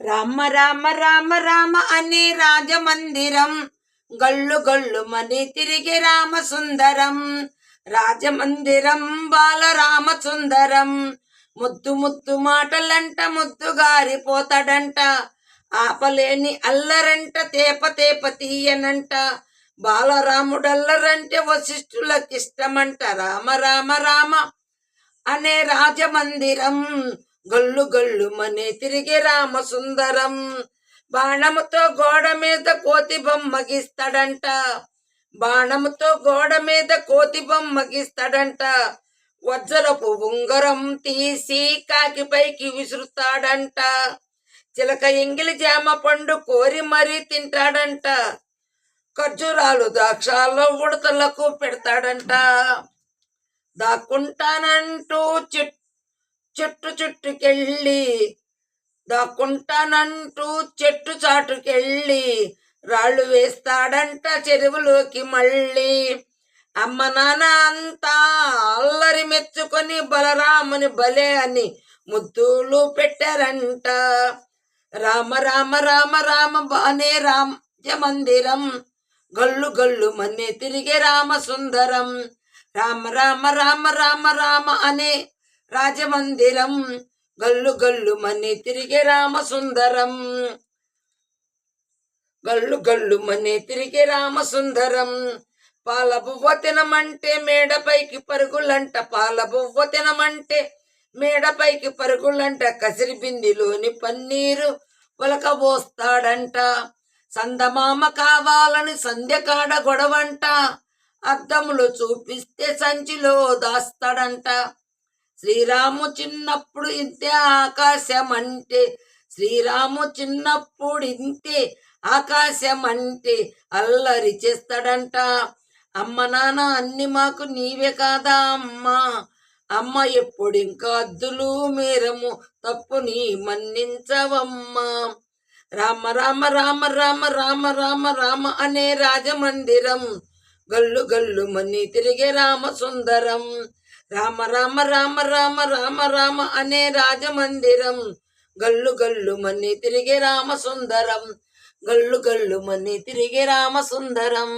రామ రామ రామ రామ అనే రాజమందిరం గల్లు గల్లు మని తిరిగి రామ సుందరం. రాజమందిరం బాలరామ సుందరం. ముద్దు ముద్దు మాటలంట ముద్దు గారిపోతాడంట. ఆపలేని అల్లరంట తేప తేప తీయనంట. బాలరాముడల్లరంటే వశిష్ఠులకిష్టమంట. రామ రామ రామ అనే రాజమందిరం గల్లు గల్లు మనే తిరిగి రామ సుందరం. బాణముతో గోడ మీద కోతి బొమ్మ గీస్తాడంట. బాణముతో గోడ మీద కోతి బొమ్మ గీస్తాడంట. వజ్రపు ఉంగరం తీసి కాకి పైకి విసురుతాడంట. చిలక ఎంగిలి జామ పండు కోరి మరీ తింటాడంట. ఖర్జూరాలు ద్రాక్షాల్లో ఉడతలకు పెడతాడంట. దాక్కుంటానంటూ చెట్టు చుట్టుకెళ్ళి దాక్కుంటానంటూ చెట్టు చాటుకెళ్ళి రాళ్ళు వేస్తాడంట చెరువులోకి మళ్ళీ. అమ్మ నాన్న అంతా అల్లరి మెచ్చుకొని బలరాముని భలే అని ముద్దులు పెట్టారంట. రామ రామ రామ రామ బానే రామమందిరం గల్లు గల్లు మన్నే తిరిగే రామ సుందరం. రామ రామ రామ రామ రామ అనే రాజమందిరం గల్లు గల్లు మని తిరిగే రామ సుందరం. గల్లు గల్లు మని తిరిగే రామ సుందరం. పాల బువ్వ తినమంటే మేడపైకి పరుగులంట. పాల బువ్వ తినమంటే మేడపైకి పరుగులంట. కసిరి బిందిలోని పన్నీరు ఒలకబోస్తాడంట. సందమామ కావాలని సంధ్యకాడ గొడవంట. అద్దములో చూపిస్తే సంచిలో దాస్తాడంట. శ్రీరాము చిన్నప్పుడు ఇంతే ఆకాశం అంటే. శ్రీరాము చిన్నప్పుడు ఇంతే ఆకాశం అంటే అల్లరి చేస్తాడంట. అమ్మ నాన్న అన్ని మాకు నీవే కాదా అమ్మా. అమ్మ ఎప్పుడు ఇంకా అద్దులు మేరము తప్పుని మన్నించవమ్మా. రామ రామ రామ రామ రామ రామ రామ అనే రాజమందిరం గల్లు గల్లు మని తిరిగే రామ సుందరం. రామ రామ రామ రామ రామ రామ అనే రాజమందిరం గల్లు గల్లు మని తిరిగే రామ సుందరం. గల్లు గల్లు మని తిరిగే రామ సుందరం.